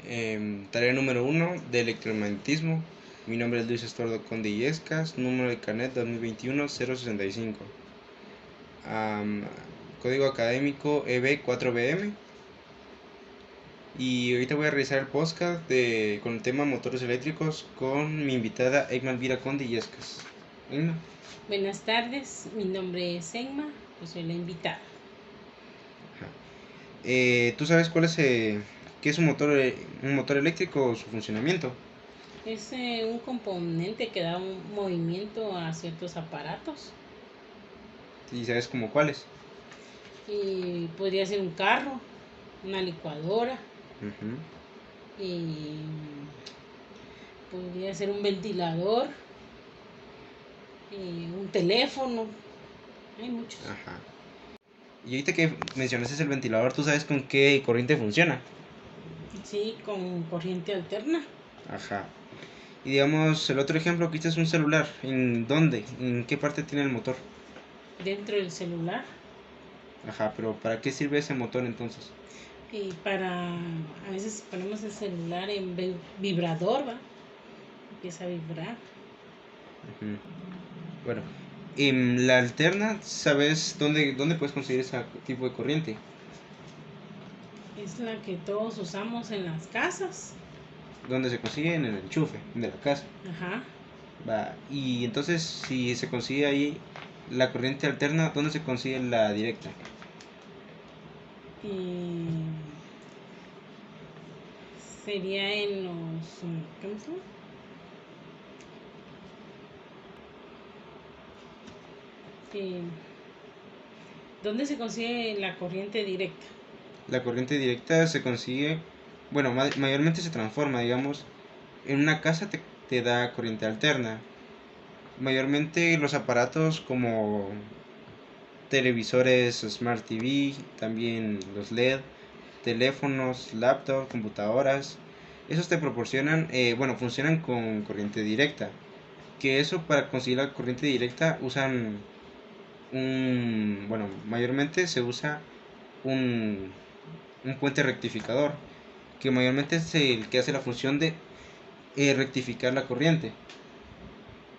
Tarea número 1 de electromagnetismo. Mi nombre es Luis Estuardo Conde Illescas, número de carnet 2021-065. Código académico EB4BM. Y ahorita voy a realizar el podcast con el tema motores eléctricos con mi invitada Egma Elvira Conde Illescas. Egma. Buenas tardes, mi nombre es Egma, yo soy la invitada. ¿Tú sabes qué es un motor eléctrico o su funcionamiento? Es un componente que da un movimiento a ciertos aparatos. ¿Y sabes como cuáles? Y podría ser un carro, una licuadora, y podría ser un ventilador, y un teléfono. Hay muchos. Ajá. Y ahorita que mencionaste el ventilador, ¿tú sabes con qué corriente funciona? Sí, con corriente alterna. Ajá. Y digamos, el otro ejemplo que es un celular. ¿En dónde? ¿En qué parte tiene el motor? Dentro del celular. Ajá, pero ¿para qué sirve ese motor entonces? Y a veces ponemos el celular en vibrador, ¿va? Empieza a vibrar. Ujú. Bueno, en la alterna, ¿sabes dónde puedes conseguir ese tipo de corriente? Es la que todos usamos en las casas. ¿Dónde se consigue? En el enchufe de la casa. Ajá. Va. Y entonces, si se consigue ahí la corriente alterna, ¿dónde se consigue la directa? Y sería en los... ¿Cómo se llama? ¿Dónde se consigue la corriente directa? La corriente directa se consigue, bueno, mayormente se transforma, digamos, en una casa te da corriente alterna. Mayormente los aparatos como televisores Smart TV, también los LED, teléfonos, laptops, computadoras, esos te proporcionan, funcionan con corriente directa. Que eso para conseguir la corriente directa usan mayormente se usa un, un puente rectificador, que mayormente es el que hace la función de rectificar la corriente.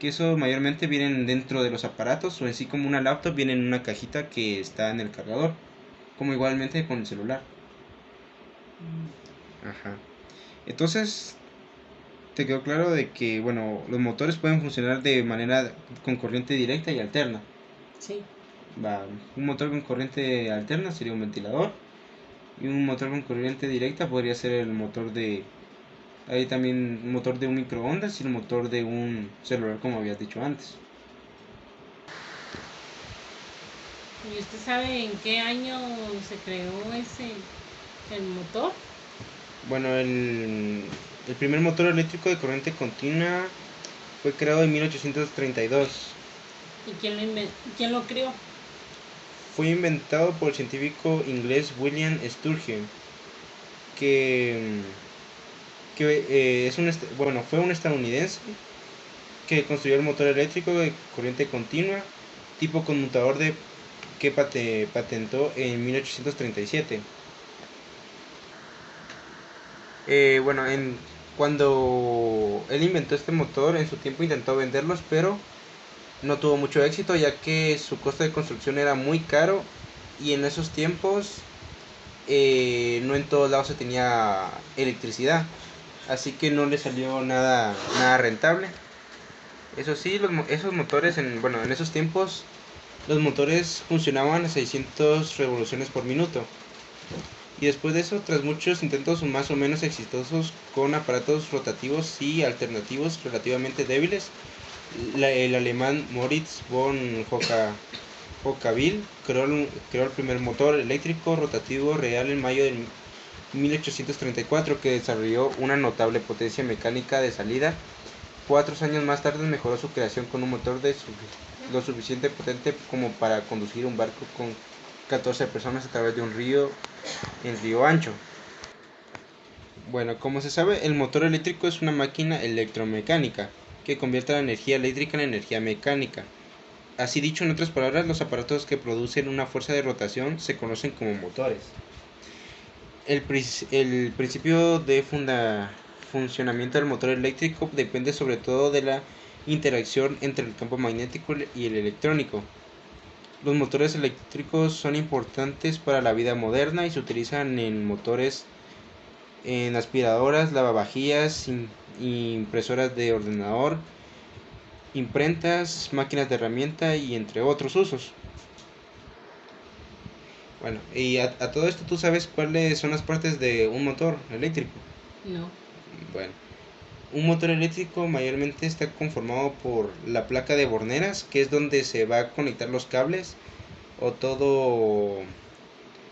Que eso mayormente vienen dentro de los aparatos o en sí como una laptop viene en una cajita que está en el cargador, como igualmente con el celular. Ajá. Entonces, te quedó claro de que, bueno, los motores pueden funcionar de manera con corriente directa y alterna. Sí. Un motor con corriente alterna sería un ventilador y un motor con corriente directa podría ser el motor de... Hay también un motor de un microondas y el motor de un celular, como habías dicho antes. ¿Y usted sabe en qué año se creó el motor? Bueno, el primer motor eléctrico de corriente continua fue creado en 1832. ¿Y quién lo creó? Fue inventado por el científico inglés William Sturgeon, que, fue un estadounidense que construyó el motor eléctrico de corriente continua tipo conmutador que patentó en 1837. Cuando él inventó este motor, en su tiempo intentó venderlos, pero no tuvo mucho éxito, ya que su costo de construcción era muy caro y en esos tiempos no en todos lados se tenía electricidad, así que no le salió nada rentable. Eso sí, esos motores en esos tiempos los motores funcionaban a 600 revoluciones por minuto. Y después de eso, tras muchos intentos más o menos exitosos con aparatos rotativos y alternativos relativamente débiles, el alemán Moritz von Hocqueville creó el primer motor eléctrico rotativo real en mayo de 1834, que desarrolló una notable potencia mecánica de salida. 4 años más tarde mejoró su creación con un motor lo suficiente potente como para conducir un barco con 14 personas a través de un río en Río Ancho. Bueno, como se sabe, el motor eléctrico es una máquina electromecánica que convierte la energía eléctrica en energía mecánica. Así dicho, en otras palabras, los aparatos que producen una fuerza de rotación se conocen como motores. El principio de funcionamiento del motor eléctrico depende sobre todo de la interacción entre el campo magnético y el electrónico. Los motores eléctricos son importantes para la vida moderna y se utilizan en motores, en aspiradoras, lavavajillas, impresoras de ordenador, imprentas, máquinas de herramienta y entre otros usos. Bueno, y a todo esto, ¿tú sabes cuáles son las partes de un motor eléctrico? No. Bueno, un motor eléctrico mayormente está conformado por la placa de borneras, que es donde se va a conectar los cables o todo,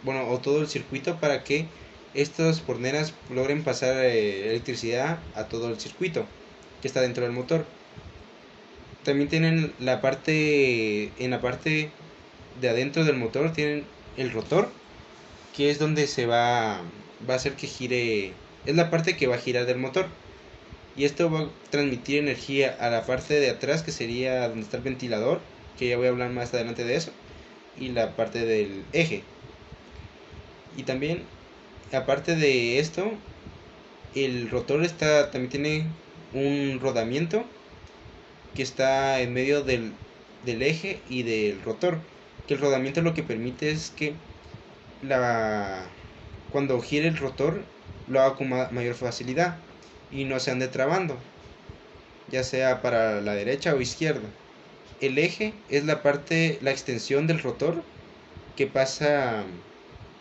bueno, o todo el circuito para que estas borneras logren pasar electricidad a todo el circuito que está dentro del motor. También tienen en la parte de adentro del motor tienen el rotor, que es donde va a hacer que gire, es la parte que va a girar del motor. Y esto va a transmitir energía a la parte de atrás, que sería donde está el ventilador, que ya voy a hablar más adelante de eso, y la parte del eje. Y también, aparte de esto, el rotor también tiene un rodamiento que está en medio del eje y del rotor. Que el rodamiento lo que permite es que cuando gire el rotor lo haga con mayor facilidad y no se ande trabando, ya sea para la derecha o izquierda. El eje es la extensión del rotor que pasa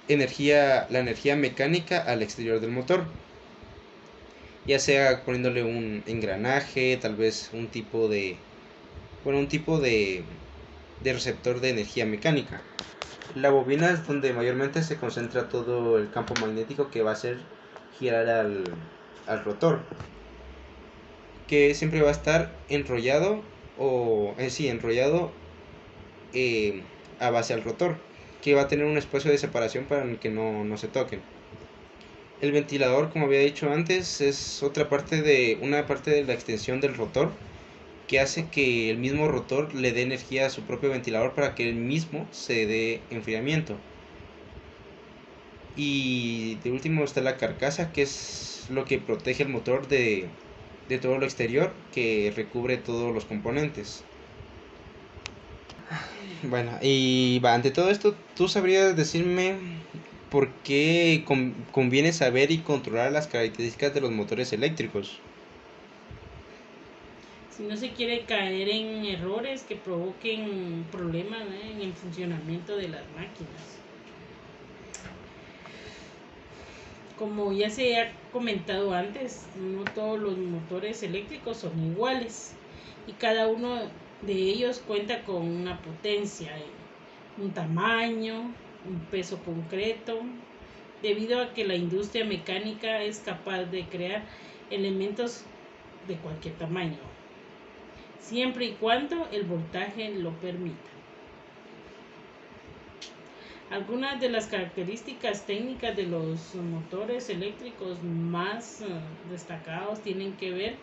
la energía mecánica al exterior del motor, ya sea poniéndole un engranaje, tal vez un tipo de receptor de energía mecánica. La bobina es donde mayormente se concentra todo el campo magnético que va a hacer girar al rotor, que siempre va a estar enrollado enrollado eh, a base al rotor, que va a tener un espacio de separación para que no se toquen. El ventilador, como había dicho antes, es una parte de la extensión del rotor que hace que el mismo rotor le dé energía a su propio ventilador para que él mismo se dé enfriamiento. Y de último está la carcasa, que es lo que protege el motor de todo lo exterior, que recubre todos los componentes. Bueno, ante todo esto, ¿tú sabrías decirme por qué conviene saber y controlar las características de los motores eléctricos? Si no se quiere caer en errores que provoquen problemas, en el funcionamiento de las máquinas. Como ya se ha comentado antes, no todos los motores eléctricos son iguales y cada uno de ellos cuenta con una potencia, un tamaño, un peso concreto, debido a que la industria mecánica es capaz de crear elementos de cualquier tamaño, siempre y cuando el voltaje lo permita. Algunas de las características técnicas de los motores eléctricos más destacados tienen que ver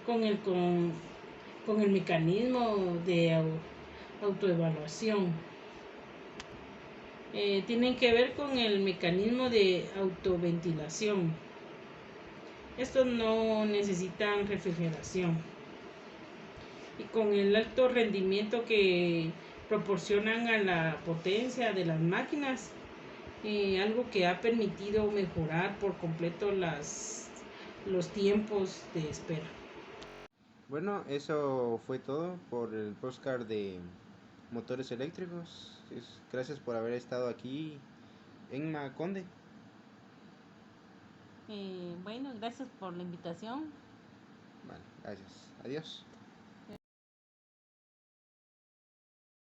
con el mecanismo de autoevaluación. Tienen que ver con el mecanismo de autoventilación. Estos no necesitan refrigeración. Y con el alto rendimiento que proporcionan a la potencia de las máquinas, algo que ha permitido mejorar por completo los tiempos de espera. Bueno, eso fue todo por el postcard de motores eléctricos. Gracias por haber estado aquí en Maconde. Bueno, gracias por la invitación. Vale, gracias. Adiós.